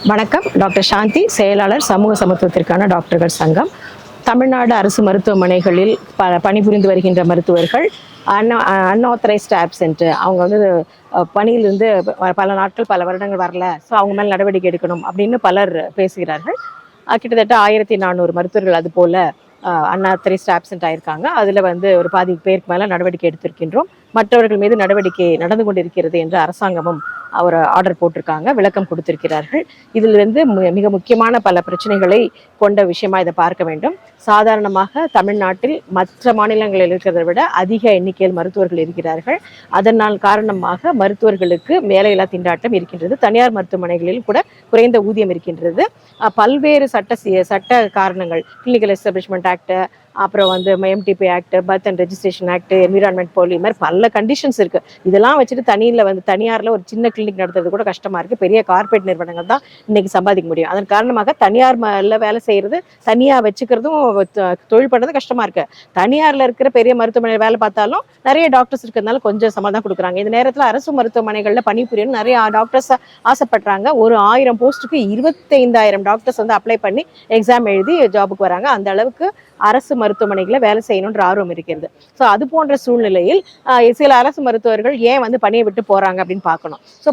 வணக்கம். டாக்டர் சாந்தி, செயலாளர் சமூக சமத்துவத்திற்கான டாக்டர்கள் சங்கம். தமிழ்நாடு அரசு மருத்துவமனைகளில் பணிபுரிந்து வருகின்ற மருத்துவர்கள் அன்ஆத்தரைஸ்ட் ஆப்சென்ட், அவங்க வந்து பணியிலிருந்து பல நாட்கள் பல வருடங்கள் வரல, ஸோ அவங்க மேல் நடவடிக்கை எடுக்கணும் அப்படின்னு பலர் பேசுகிறார்கள். கிட்டத்தட்ட 1400 மருத்துவர்கள் அது போல அன்ஆத்தரைஸ்ட் ஆப்சென்ட் ஆயிருக்காங்க. அதில் வந்து ஒரு பாதி பேருக்கு மேலே நடவடிக்கை எடுத்திருக்கின்றோம். மற்றவர்கள் மீது நடவடிக்கை நடந்து கொண்டிருக்கிறது என்று அரசாங்கமும் அவர் ஆர்டர் போட்டிருக்காங்க, விளக்கம் கொடுத்திருக்கிறார்கள். இதில் வந்து மிக முக்கியமான பல பிரச்சனைகளை கொண்ட விஷயமா இதை பார்க்க வேண்டும். சாதாரணமாக தமிழ்நாட்டில் மற்ற மாநிலங்களில் இருக்கிறதை விட அதிக எண்ணிக்கையில் மருத்துவர்கள் இருக்கிறார்கள். அதனால் காரணமாக மருத்துவர்களுக்கு வேலையில்லா திண்டாட்டம் இருக்கின்றது. தனியார் மருத்துவமனைகளில் கூட குறைந்த ஊதியம் இருக்கின்றது. பல்வேறு சட்ட காரணங்கள், கிளினிக்கல் எஸ்டாப்ளிஷ்மெண்ட் ஆக்ட், அப்புறம் வந்து MTB act, birth and registration act, environment போலி, இது மாதிரி பல கண்டிஷன்ஸ் இருக்குது. இதெல்லாம் வச்சுட்டு தனியாரில் ஒரு சின்ன கிளினிக் நடத்துறது கூட கஷ்டமாக இருக்குது. பெரிய கார்பரேட் நிறுவனங்கள் தான் இன்னைக்கு சம்பாதிக்க முடியும். அதன் காரணமாக தனியார் வேலை செய்கிறது, தனியாக வச்சுக்கிறதும் தொழில் பண்ணுறது கஷ்டமாக இருக்குது. தனியாரில் இருக்கிற பெரிய மருத்துவமனையில் வேலை பார்த்தாலும் நிறைய டாக்டர்ஸ் இருக்கிறதுனால கொஞ்சம் சம்பளம் கொடுக்குறாங்க. இந்த நேரத்தில் அரசு மருத்துவமனைகளில் பணிபுரியணும் நிறைய டாக்டர்ஸ் ஆசைப்படுறாங்க. ஒரு 1000 போஸ்ட்டுக்கு 25,000 டாக்டர்ஸ் வந்து அப்ளை பண்ணி எக்ஸாம் எழுதி ஜாபுக்கு வராங்க. அந்த அளவுக்கு அரசு மருத்துவமனைகளை வேலை செய்யணுன்ற ஆர்வம் இருக்கிறது. ஸோ அது போன்ற சூழ்நிலையில் சில அரசு மருத்துவர்கள் ஏன் வந்து பணியை விட்டு போறாங்க அப்படின்னு பார்க்கணும். ஸோ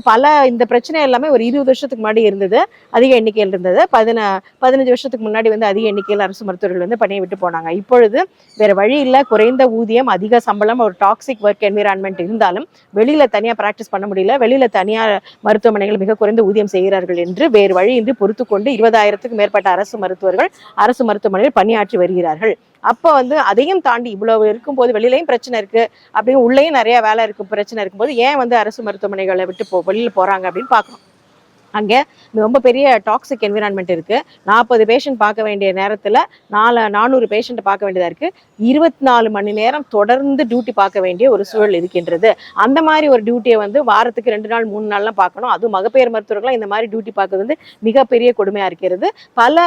இந்த பிரச்சனை எல்லாமே ஒரு 20 வருஷத்துக்கு முன்னாடி இருந்தது, அதிக எண்ணிக்கையில் இருந்தது. 15 வருஷத்துக்கு முன்னாடி வந்து அதிக எண்ணிக்கையில் அரசு மருத்துவர்கள் வந்து பணியை விட்டு போனாங்க. இப்பொழுது வேற வழி இல்லை, குறைந்த ஊதியம், அதிக சம்பளம், ஒரு டாக்ஸிக் ஒர்க் என்விரான்மெண்ட் இருந்தாலும் வெளியில தனியாக ப்ராக்டிஸ் பண்ண முடியல, வெளியில தனியார் மருத்துவமனைகள் மிக குறைந்த ஊதியம் செய்கிறார்கள் என்று வேறு வழியின்றி பொறுத்து கொண்டு 20,000க்கும் மேற்பட்ட அரசு மருத்துவர்கள் அரசு மருத்துவமனையில் பணியாற்றி வருகிறார்கள். அப்போ வந்து அதையும் தாண்டி இவ்வளவு இருக்கும்போது, வெளியிலையும் பிரச்சனை இருக்கு, அப்படியே உள்ளேயும் நிறைய வேலை இருக்கு, பிரச்சனை இருக்கும்போது ஏன் வந்து அரசு மருத்துவமனைகளை விட்டு வெளியில போறாங்க அப்படின்னு பார்க்கணும். அங்கே ரொம்ப பெரிய டாக்ஸிக் என்விரான்மெண்ட் இருக்குது. 40 பேஷண்ட் பார்க்க வேண்டிய நேரத்தில் 400 பேஷண்ட் பார்க்க வேண்டியதாக இருக்குது. 24 மணி நேரம் தொடர்ந்து டியூட்டி பார்க்க வேண்டிய ஒரு சூழல் இருக்கின்றது. அந்த மாதிரி ஒரு டியூட்டியை வந்து வாரத்துக்கு 2 நாள் 3 நாள்லாம் பார்க்கணும். அதுவும் மகப்பேறு மருத்துவர்கள்லாம் இந்த மாதிரி டியூட்டி பார்க்கறது வந்து மிகப்பெரிய கொடுமையாக இருக்கிறது. பல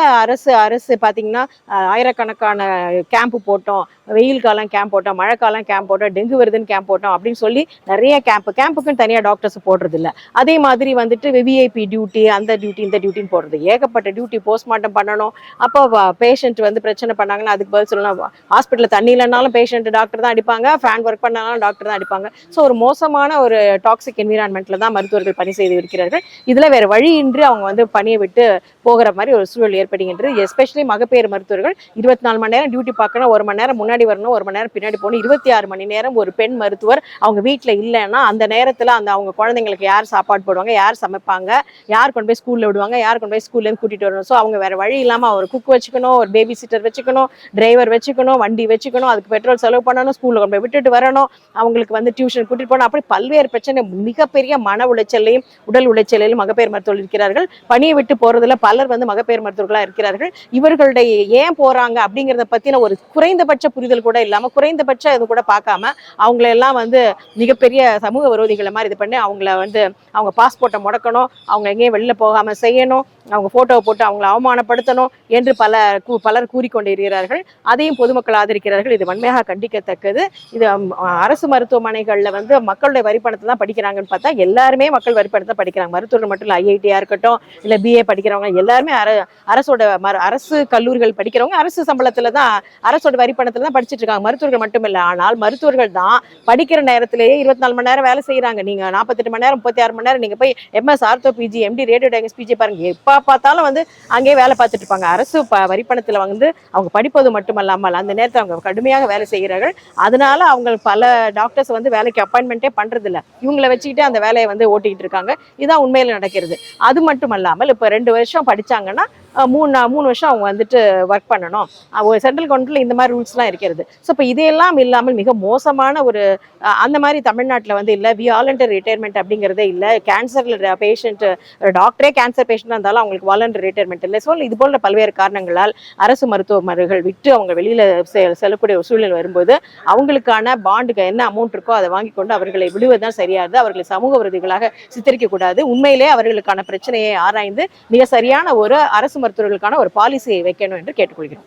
அரசு பார்த்தீங்கன்னா ஆயிரக்கணக்கான கேம்ப் போட்டோம், வெயில் காலம் கேம்ப் போட்டோம், மழை காலம் கேம்ப் போட்டோம், டெங்கு வருதுன்னு கேம்ப் போட்டோம் அப்படின்னு சொல்லி நிறைய கேம்புக்குன்னு தனியாக டாக்டர்ஸ் போடுறது இல்லை. அதே மாதிரி வந்துட்டு விஐபி டியூட்டி, அந்த டியூட்டி, இந்த டியூட்டின்னு போடுறது, ஏகப்பட்ட டியூட்டி. போஸ்ட்மார்ட்டம் பண்ணணும், அப்போ பேஷண்ட் வந்து பிரச்சனை பண்ணாங்கன்னா அதுக்கு பதில் சொல்லணும். ஹாஸ்பிட்டலில் தண்ணி இல்லைனாலும் பேஷண்ட் டாக்டர் தான் அடிப்பாங்க, ஃபேன் ஒர்க் பண்ணாலும் டாக்டர் தான் அடிப்பாங்க. ஸோ ஒரு மோசமான ஒரு டாக்ஸிக் என்விரான்மெண்ட்டில் தான் மருத்துவர்கள் பணி செய்து இருக்கிறார்கள். இதில் வேறு வழியின்றி அவங்க வந்து பணியை விட்டு போகிற மாதிரி ஒரு சூழல் ஏற்படுகின்றது. எஸ்பெஷலி மகப்பேறு மருத்துவர்கள் 24 மணி நேரம் டியூட்டி பார்க்கணும், 1 மணி நேரம் முன்னாடி வரணும், 1 மணி நேரம் பின்னாடி போகணும். 26 மணி நேரம் ஒரு பெண் மருத்துவர் அவங்க வீட்டில் இல்லைன்னா அந்த நேரத்தில் அவங்க குழந்தைங்களுக்கு யார் சாப்பாடு போடுவாங்க, யார் சமைப்பாங்க, யார் கொண்டு போய் ஸ்கூலில் விடுவாங்க, யார் கொண்டு போய் ஸ்கூல்லேருந்து கூட்டிகிட்டு வரணும். ஸோ அவங்க வேறு வழி இல்லாமல் ஒரு குக் வச்சுக்கணும், ஒரு பேபி சிட்டர் வச்சுக்கணும், டிரைவர் வச்சுக்கணும், வண்டி வச்சுக்கணும், அதுக்கு பெட்ரோல் செலவு பண்ணணும், ஸ்கூலில் கொண்டு போய் விட்டுட்டு வரணும், அவங்களுக்கு வந்து டியூஷன் கூட்டிகிட்டு போகணும். அப்படி பல்வேறு பிரச்சனை, மிகப்பெரிய மன உளைச்சலையும் உடல் உளைச்சலையும் மகப்பேறு மருத்துவர்கள் இருக்கிறார்கள். பணியை விட்டு போகிறதுல பலர் வந்து மகப்பேறு மருத்துவர்களாக இருக்கிறார்கள். இவர்களுடைய ஏன் போகிறாங்க அப்படிங்கிறத பற்றின ஒரு குறைந்தபட்ச புரிதல் கூட இல்லாமல், குறைந்தபட்ச இது கூட பார்க்காம அவங்களெல்லாம் வந்து மிகப்பெரிய சமூக விரோதிகளை மாதிரி இது பண்ணி அவங்கள வந்து அவங்க பாஸ்போர்ட்டை முடக்கணும், அவங்க எங்கேயும் வெளில போகாமல் செய்யணும், அவங்க ஃபோட்டோவை போட்டு அவங்களை அவமானப்படுத்தணும் என்று பலர் கூறிக்கொண்டு இருக்கிறார்கள். அதையும் பொதுமக்கள் ஆதரிக்கிறார்கள். இது வன்மையாக கண்டிக்கத்தக்கது. இது அரசு மருத்துவமனைகளில் வந்து மக்களுடைய வரிப்பணத்தை தான் படிக்கிறாங்கன்னு பார்த்தா எல்லாருமே மக்கள் வரிப்பணத்தை படிக்கிறாங்க. மருத்துவர்கள் மட்டும் இல்லை, ஐஐடியாக இருக்கட்டும், இல்லை பிஏ படிக்கிறவங்க எல்லாருமே அரசு கல்லூரிகள் படிக்கிறவங்க அரசு சம்பளத்தில் தான், அரசோட வரிப்பணத்தில் தான் படிச்சுட்டு இருக்காங்க. மருத்துவர்கள் மட்டும் இல்லை, ஆனால் மருத்துவர்கள் தான் படிக்கிற நேரத்திலேயே 24 மணி நேரம் வேலை செய்கிறாங்க. நீங்கள் 48 மணி நேரம் 36 மணி நேரம் நீங்கள் போய் MS ortho PG, MD radio diagnostics PG பாருங்க, எப்போ பார்த்தாலும் வந்து அங்கேயே வேலை பார்த்துட்டு இருப்பாங்க. அரசு வரிப்பணத்தில் வந்து அவங்க படிப்பது மட்டுமல்லாமல் அந்த நேரத்தில் அவங்க கடுமையாக வேலை செய்கிறார்கள். அதனால அவங்க பல டாக்டர்ஸ் வந்து வேலைக்கு அப்பாயின்மெண்ட்டே பண்ணுறதில்ல, இவங்களை வச்சுக்கிட்டு அந்த வேலையை வந்து ஓட்டிக்கிட்டு இருக்காங்க. இதுதான் உண்மையில் நடக்கிறது. அது மட்டும் இல்லாமல் இப்போ 2 வருஷம் படித்தாங்கன்னா 3 வருஷம் அவங்க வந்துட்டு ஒர்க் பண்ணணும். சென்ட்ரல் கவர்மெண்ட்டில் இந்த மாதிரி ரூல்ஸ்லாம் இருக்கிறது. ஸோ இப்போ இதையெல்லாம் இல்லாமல் மிக மோசமான ஒரு அந்த மாதிரி தமிழ்நாட்டில் வந்து இல்லை, வாலண்டரி ரிட்டையர்மெண்ட் அப்படிங்கிறதே இல்லை. கேன்சரில் பேஷண்ட், டாக்டரே கேன்சர் பேஷண்டாக இருந்தாலும் அவங்களுக்கு வாலண்டரி ரிட்டையர்மெண்ட் இல்லை. ஸோ இது போன்ற பல்வேறு காரணங்களால் அரசு மருத்துவமனைகள் விட்டு அவங்க வெளியில் செல்லக்கூடிய ஒரு சூழ்நிலை வரும்போது அவங்களுக்கான பாண்டுக்கு என்ன அமௌண்ட் இருக்கோ அதை வாங்கி கொண்டு அவர்களை விடுவதுதான் சரியாது. அவர்களை சமூக விரோதிகளாக சித்தரிக்கக்கூடாது. உண்மையிலே அவர்களுக்கான பிரச்சனையை ஆராய்ந்து மிக சரியான ஒரு அரசு மருத்துவர்களுக்கான ஒரு பாலிசியை வைக்கணும் என்று கேட்டுக்கொள்கிறோம்.